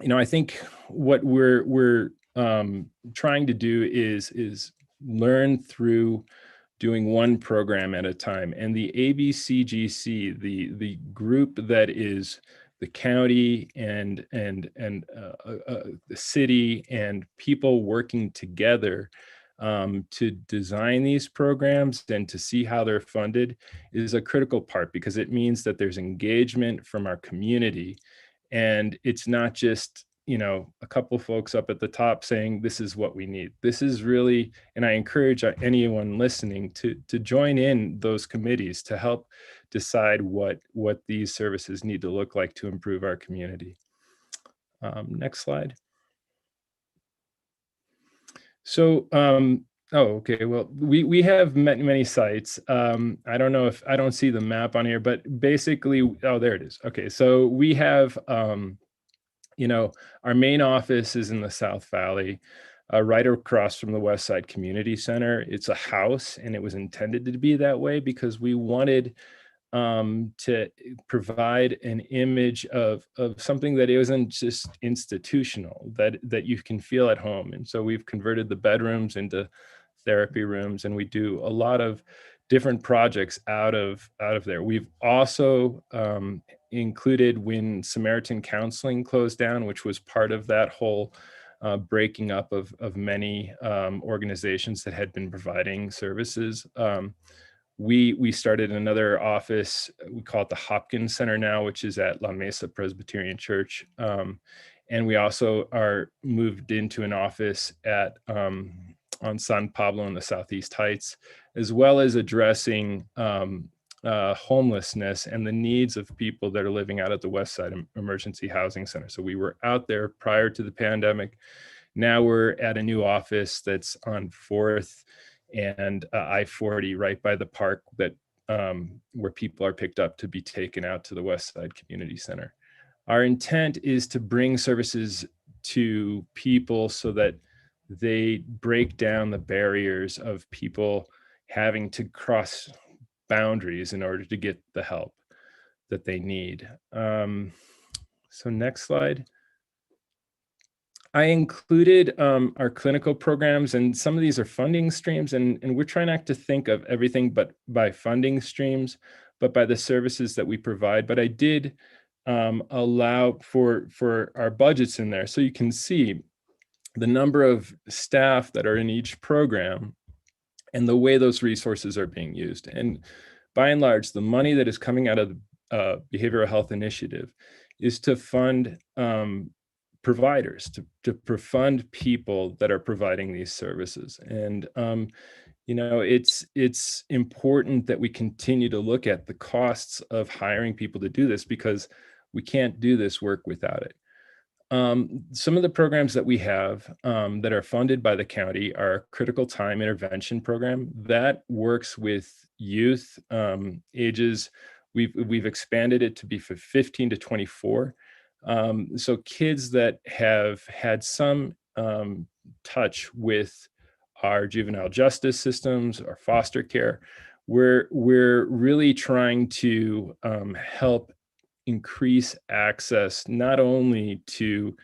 you know, I think what we're trying to do is learn through doing one program at a time. And the ABCGC, the group that is the county and the city and people working together to design these programs and to see how they're funded, is a critical part, because it means that there's engagement from our community. And it's not just, you know, a couple folks up at the top saying this is what we need. This is really, and I encourage anyone listening to join in those committees to help decide what these services need to look like to improve our community. Next slide. So, okay, well, we have many sites. I don't know if I don't see the map on here, but basically, oh, there it is. Okay, so we have, you know, our main office is in the South Valley, right across from the West Side Community Center. It's a house, and it was intended to be that way because we wanted to provide an image of something that isn't just institutional, that you can feel at home. And so we've converted the bedrooms into therapy rooms, and we do a lot of different projects out of there. We've also included when Samaritan Counseling closed down, which was part of that whole breaking up of many organizations that had been providing services. We started another office. We call it the Hopkins Center now, which is at La Mesa Presbyterian Church. And we also are moved into an office at on San Pablo in the Southeast Heights, as well as addressing homelessness and the needs of people that are living out at the West Side Emergency Housing Center. So we were out there prior to the pandemic. Now we're at a new office that's on 4th and I-40, right by the park, that where people are picked up to be taken out to the West Side Community Center. Our intent is to bring services to people so that they break down the barriers of people having to cross boundaries in order to get the help that they need. So next slide. I included our clinical programs, and some of these are funding streams, and we're trying not to think of everything but by funding streams, but by the services that we provide. But I did allow for our budgets in there, so you can see the number of staff that are in each program and the way those resources are being used. And by and large, the money that is coming out of the Behavioral Health Initiative is to fund providers, to fund people that are providing these services. And you know, it's important that we continue to look at the costs of hiring people to do this, because we can't do this work without it. Some of the programs that we have that are funded by the county are Critical Time Intervention Program that works with youth ages. We've expanded it to be for 15 to 24. So kids that have had some touch with our juvenile justice systems or foster care, we're really trying to help increase access not only to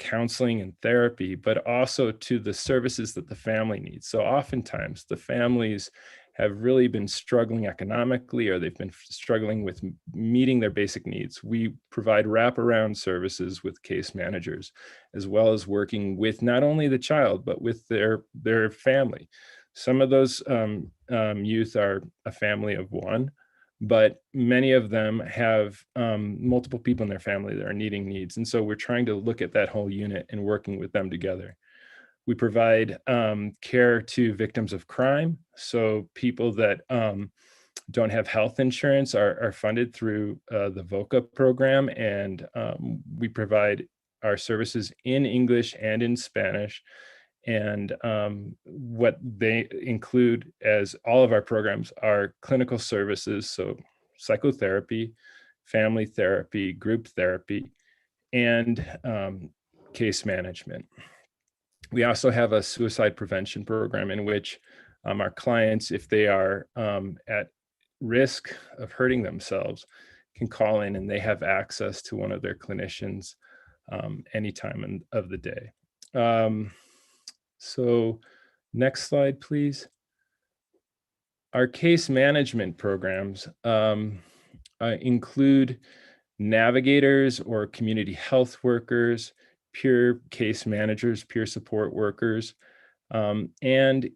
counseling and therapy, but also to the services that the family needs. So oftentimes the families have really been struggling economically, or they've been struggling with meeting their basic needs. We provide wraparound services with case managers, as well as working with not only the child, but with their family. Some of those youth are a family of one, but many of them have multiple people in their family that are needing needs. And so we're trying to look at that whole unit and working with them together. We provide care to victims of crime. So people that don't have health insurance are funded through the VOCA program. And we provide our services in English and in Spanish. And what they include, as all of our programs, are clinical services, so psychotherapy, family therapy, group therapy, and case management. We also have a suicide prevention program in which our clients, if they are at risk of hurting themselves, can call in and they have access to one of their clinicians anytime of the day. So next slide, please. Our case management programs include navigators or community health workers, peer case managers, peer support workers, and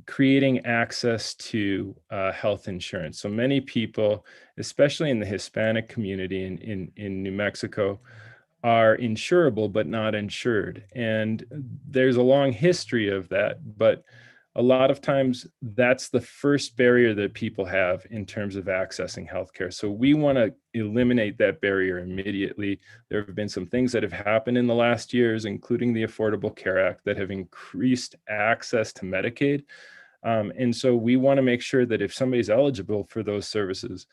creating access to health insurance. So many people, especially in the Hispanic community in New Mexico, are insurable but not insured. And there's a long history of that, but a lot of times that's the first barrier that people have in terms of accessing healthcare. So we want to eliminate that barrier immediately. There have been some things that have happened in the last years, including the Affordable Care Act, that have increased access to Medicaid. And so we want to make sure that if somebody's eligible for those services,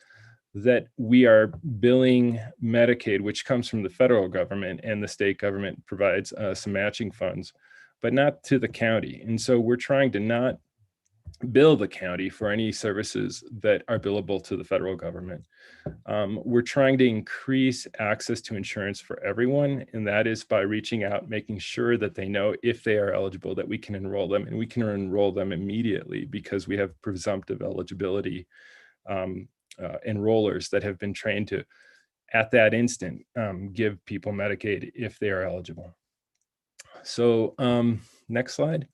that we are billing Medicaid, which comes from the federal government, and the state government provides some matching funds, but not to the county. And so we're trying to not bill the county for any services that are billable to the federal government. We're trying to increase access to insurance for everyone, and that is by reaching out, making sure that they know if they are eligible, that we can enroll them, and we can enroll them immediately because we have presumptive eligibility enrollers that have been trained to, at that instant, give people Medicaid if they are eligible. So next slide.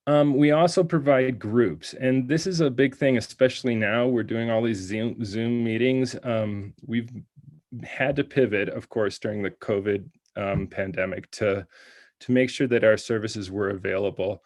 We also provide groups, and this is a big thing, especially now. We're doing all these Zoom meetings. We've had to pivot, of course, during the COVID pandemic to make sure that our services were available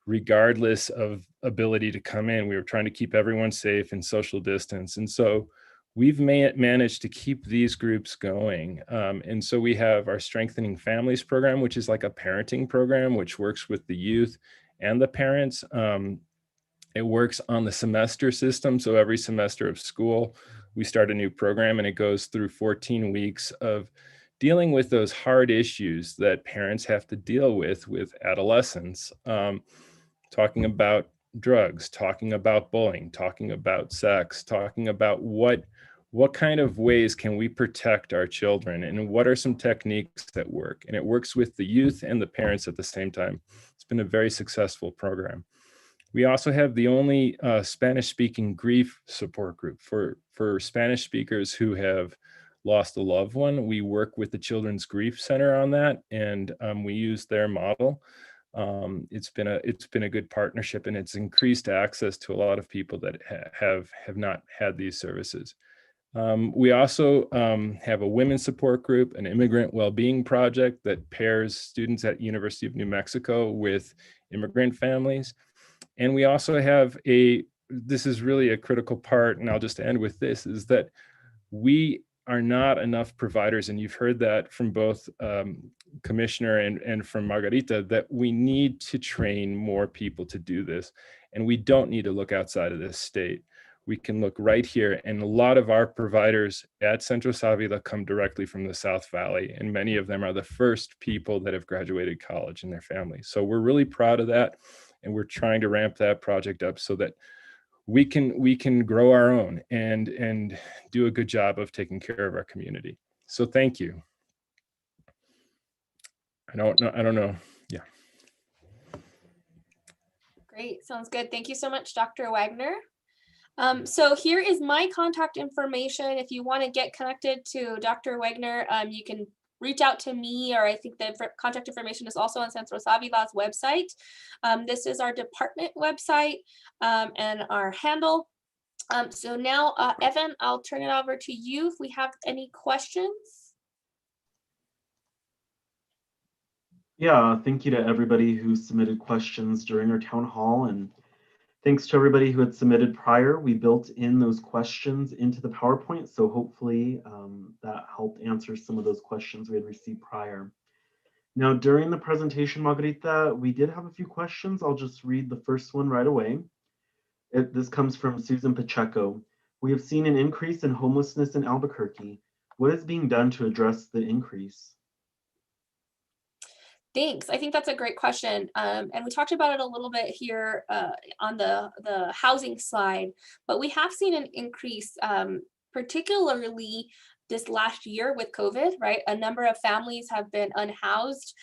regardless of ability to come in. We were trying to keep everyone safe and social distance. And so we've managed to keep these groups going. And so we have our Strengthening Families program, which is like a parenting program, which works with the youth and the parents. It works on the semester system. So every semester of school, we start a new program, and it goes through 14 weeks of dealing with those hard issues that parents have to deal with adolescents. Talking about drugs, talking about bullying, talking about sex, talking about what kind of ways can we protect our children, and what are some techniques that work. And it works with the youth and the parents at the same time. It's been a very successful program. We also have the only Spanish-speaking grief support group for Spanish speakers who have lost a loved one. We work with the Children's Grief Center on that, and we use their model. It's been a good partnership, and it's increased access to a lot of people that have not had these services. We also have a women's support group, an immigrant well-being project that pairs students at University of New Mexico with immigrant families. And we also have this is really a critical part, and I'll just end with this, is that we are not enough providers, and you've heard that from both Commissioner and from Margarita, that we need to train more people to do this. And we don't need to look outside of this state. We can look right here. And a lot of our providers at Centro Savila come directly from the South Valley, and many of them are the first people that have graduated college in their families. So we're really proud of that, and we're trying to ramp that project up so that we can grow our own and do a good job of taking care of our community. So thank you. I don't know. Yeah. Great, sounds good. Thank you so much, Dr. Wagner. So here is my contact information. If you want to get connected to Dr. Wagner, you can reach out to me, or I think the contact information is also on Centro Avila's website. This is our department website and our handle. So now, Evan, I'll turn it over to you if we have any questions. Yeah, thank you to everybody who submitted questions during our town hall, and thanks to everybody who had submitted prior. We built in those questions into the PowerPoint, so hopefully that helped answer some of those questions we had received prior. Now, during the presentation, Margarita, we did have a few questions. I'll just read the first one right away. This comes from Susan Pacheco. We have seen an increase in homelessness in Albuquerque. What is being done to address the increase? Thanks. I think that's a great question. And we talked about it a little bit here on the housing slide, but we have seen an increase, particularly this last year with COVID, right? A number of families have been unhoused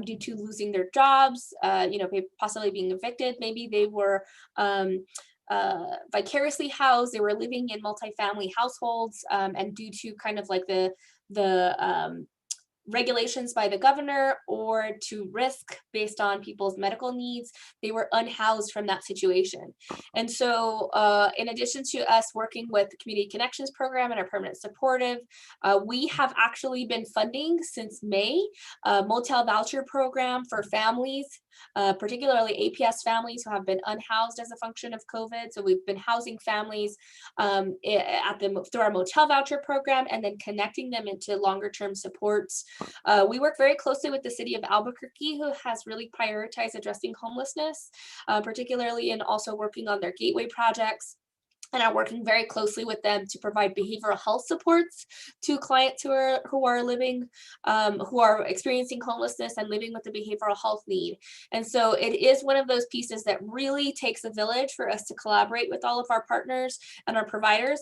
due to losing their jobs, possibly being evicted. Maybe they were vicariously housed. They were living in multifamily households, and due to kind of like the regulations by the governor or to risk based on people's medical needs, they were unhoused from that situation. And so in addition to us working with the Community Connections Program and our permanent supportive, we have actually been funding since May a motel voucher program for families, particularly APS families who have been unhoused as a function of COVID. So we've been housing families through our motel voucher program and then connecting them into longer term supports. We work very closely with the city of Albuquerque, who has really prioritized addressing homelessness, particularly in also working on their gateway projects, and are working very closely with them to provide behavioral health supports to clients who are experiencing homelessness and living with a behavioral health need. And so it is one of those pieces that really takes a village for us to collaborate with all of our partners and our providers.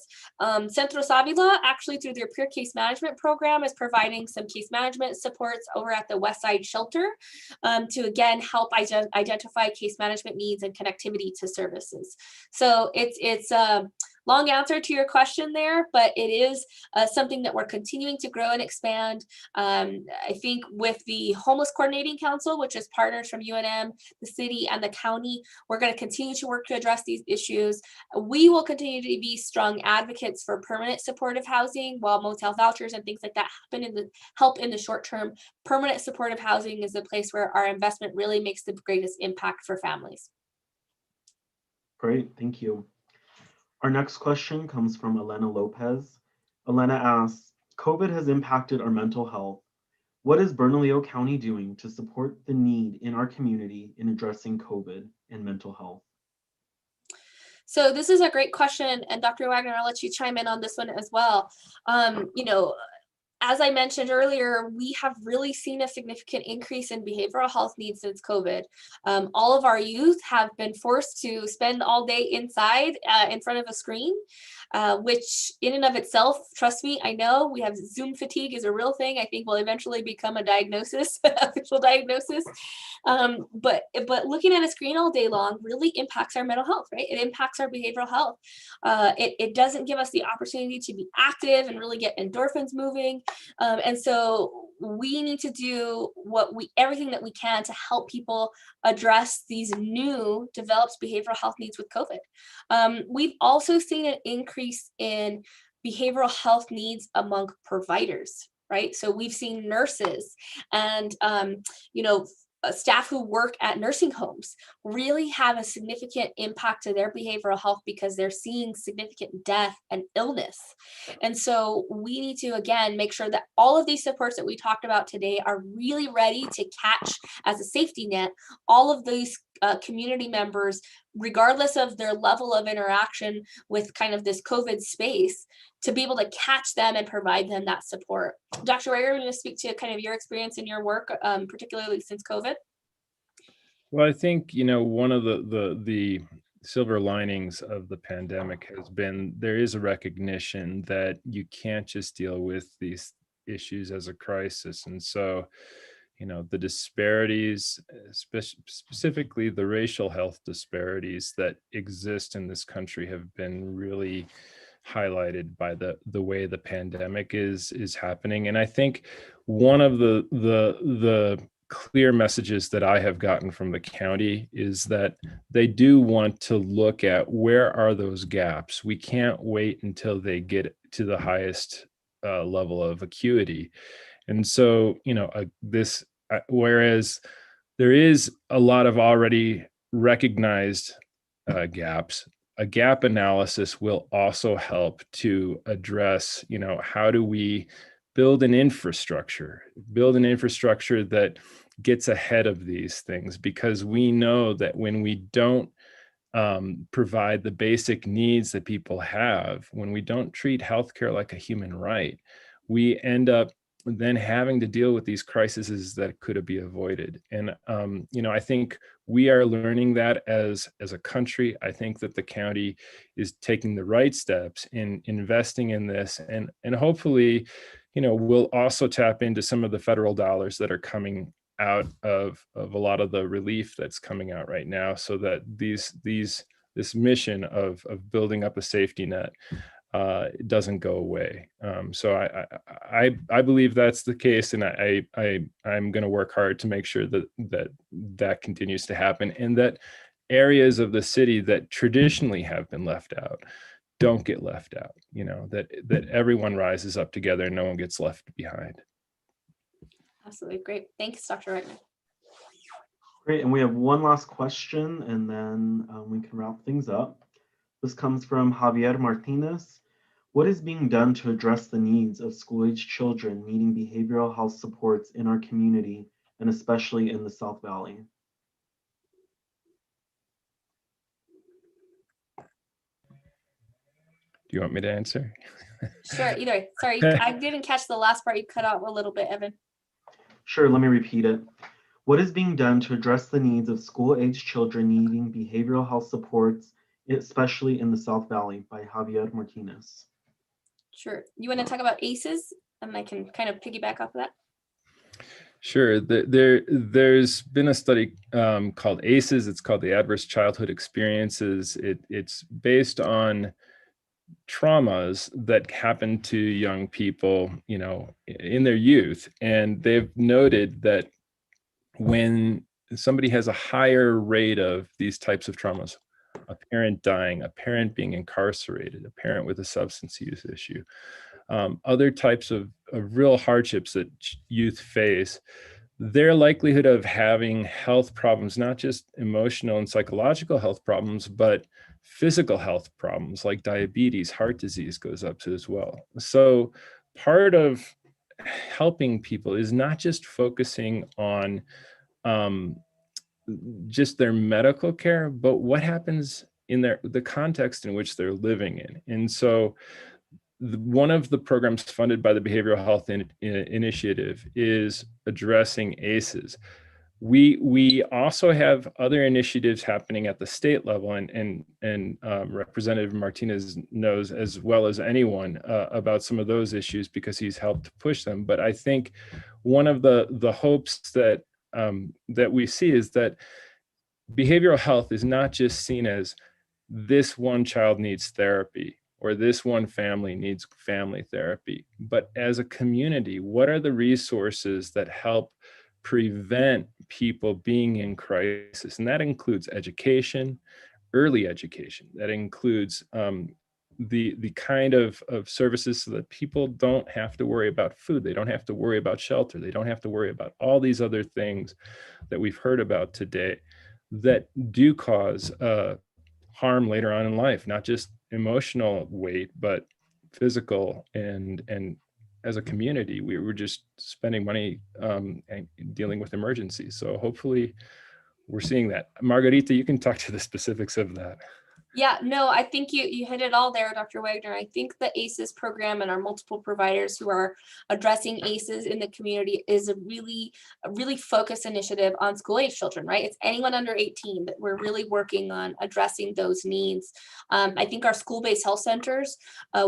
Centro Avila, actually through their peer case management program, is providing some case management supports over at the West Side Shelter to again help identify case management needs and connectivity to services. So it's long answer to your question there, but it is something that we're continuing to grow and expand. I think with the Homeless Coordinating Council, which is partners from UNM, the city, and the county, we're going to continue to work to address these issues. We will continue to be strong advocates for permanent supportive housing, while motel vouchers and things like that help in the short term. Permanent supportive housing is the place where our investment really makes the greatest impact for families. Great, thank you. Our next question comes from Elena Lopez. Elena asks, COVID has impacted our mental health. What is Bernalillo County doing to support the need in our community in addressing COVID and mental health? So this is a great question, and Dr. Wagner, I'll let you chime in on this one as well. As I mentioned earlier, we have really seen a significant increase in behavioral health needs since COVID. All of our youth have been forced to spend all day inside in front of a screen, which in and of itself, trust me, I know we have Zoom fatigue is a real thing. I think will eventually become a diagnosis, official diagnosis. But looking at a screen all day long really impacts our mental health, right? It impacts our behavioral health. It doesn't give us the opportunity to be active and really get endorphins moving. And so we need to do everything that we can to help people address these new developed behavioral health needs with COVID. We've also seen an increase in behavioral health needs among providers, right? So we've seen nurses and, staff who work at nursing homes really have a significant impact to their behavioral health because they're seeing significant death and illness. And so we need to, again, make sure that all of these supports that we talked about today are really ready to catch as a safety net all of these community members, regardless of their level of interaction with kind of this COVID space, to be able to catch them and provide them that support. Dr. Wagner, are you going to speak to kind of your experience in your work, particularly since COVID? Well, I think, one of the silver linings of the pandemic has been there is a recognition that you can't just deal with these issues as a crisis. And so, the disparities, specifically the racial health disparities that exist in this country, have been really highlighted by the way the pandemic is happening. And I think one of the clear messages that I have gotten from the county is that they do want to look at where are those gaps. We can't wait until they get to the highest level of acuity. And so, whereas there is a lot of already recognized gaps, a gap analysis will also help to address, how do we build an infrastructure that gets ahead of these things, because we know that when we don't provide the basic needs that people have, when we don't treat healthcare like a human right, we end up then having to deal with these crises that could be avoided. And I think we are learning that as a country. I think that the county is taking the right steps in investing in this, and hopefully, we'll also tap into some of the federal dollars that are coming out of a lot of the relief that's coming out right now, so that this mission of building up a safety net doesn't go away. So I believe that's the case, and I'm going to work hard to make sure that continues to happen, and that areas of the city that traditionally have been left out don't get left out. That everyone rises up together and no one gets left behind. Absolutely. Great. Thanks, Dr. Wagner. Great, and we have one last question, and then we can wrap things up. This comes from Javier Martinez. What is being done to address the needs of school-age children needing behavioral health supports in our community, and especially in the South Valley? Do you want me to answer? Sure, either way. Sorry, I didn't catch the last part. You cut out a little bit, Evan. Sure, let me repeat it. What is being done to address the needs of school-age children needing behavioral health supports, especially in the South Valley, by Javier Martinez? Sure. You want to talk about ACEs? And I can kind of piggyback off of that. Sure. There's been a study called ACEs. It's called the Adverse Childhood Experiences. It's based on traumas that happen to young people, in their youth. And they've noted that when somebody has a higher rate of these types of traumas, a parent dying, a parent being incarcerated, a parent with a substance use issue, other types of real hardships that youth face, their likelihood of having health problems, not just emotional and psychological health problems, but physical health problems like diabetes, heart disease goes up to as well. So part of helping people is not just focusing on just their medical care, but what happens in the context in which they're living in. And so one of the programs funded by the Behavioral Health Initiative is addressing ACEs. We also have other initiatives happening at the state level, and Representative Martinez knows as well as anyone about some of those issues because he's helped push them. But I think one of the hopes that we see is that behavioral health is not just seen as this one child needs therapy or this one family needs family therapy, but as a community, what are the resources that help prevent people being in crisis? And that includes education, early education. That includes the kind of services so that people don't have to worry about food. They don't have to worry about shelter. They don't have to worry about all these other things that we've heard about today that do cause harm later on in life, not just emotional weight, but physical. And as a community, we were just spending money and dealing with emergencies. So hopefully we're seeing that. Margarita, you can talk to the specifics of that. Yeah, no, I think you hit it all there, Dr. Wagner. I think the ACEs program and our multiple providers who are addressing ACEs in the community is a really focused initiative on school-age children, right? It's anyone under 18 that we're really working on addressing those needs. I think our school-based health centers,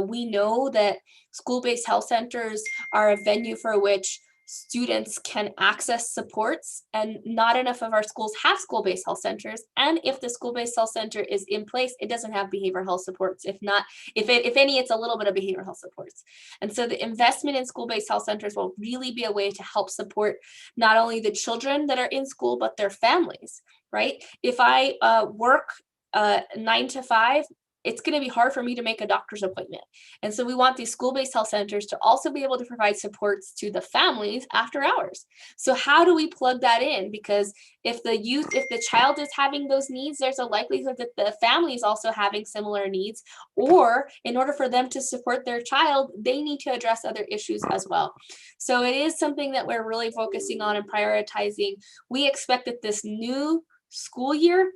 we know that school-based health centers are a venue for which students can access supports, and not enough of our schools have school-based health centers. And if the school-based health center is in place, it doesn't have behavioral health supports. If not, if any, it's a little bit of behavioral health supports. And so the investment in school-based health centers will really be a way to help support not only the children that are in school, but their families, right? If I work 9 to 5, it's going to be hard for me to make a doctor's appointment. And so we want these school-based health centers to also be able to provide supports to the families after hours. So how do we plug that in? Because if the child is having those needs, there's a likelihood that the family is also having similar needs, or in order for them to support their child, they need to address other issues as well. So it is something that we're really focusing on and prioritizing. We expect that this new school year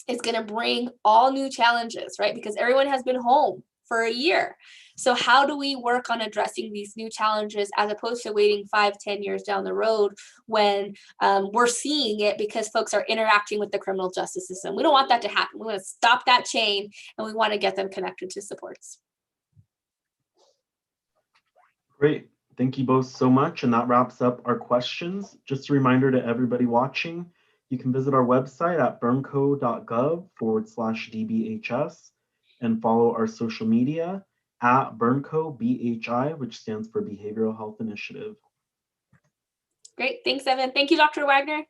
is going to bring all new challenges, right? Because everyone has been home for a year. So how do we work on addressing these new challenges as opposed to waiting 5-10 years down the road when we're seeing it because folks are interacting with the criminal justice system? We don't want that to happen. We want to stop that chain, and we want to get them connected to supports. Great. Thank you both so much. And that wraps up our questions. Just a reminder to everybody watching, you can visit our website at burnco.gov/DBHS and follow our social media at BurncoBHI, which stands for Behavioral Health Initiative. Great. Thanks, Evan. Thank you, Dr. Wagner.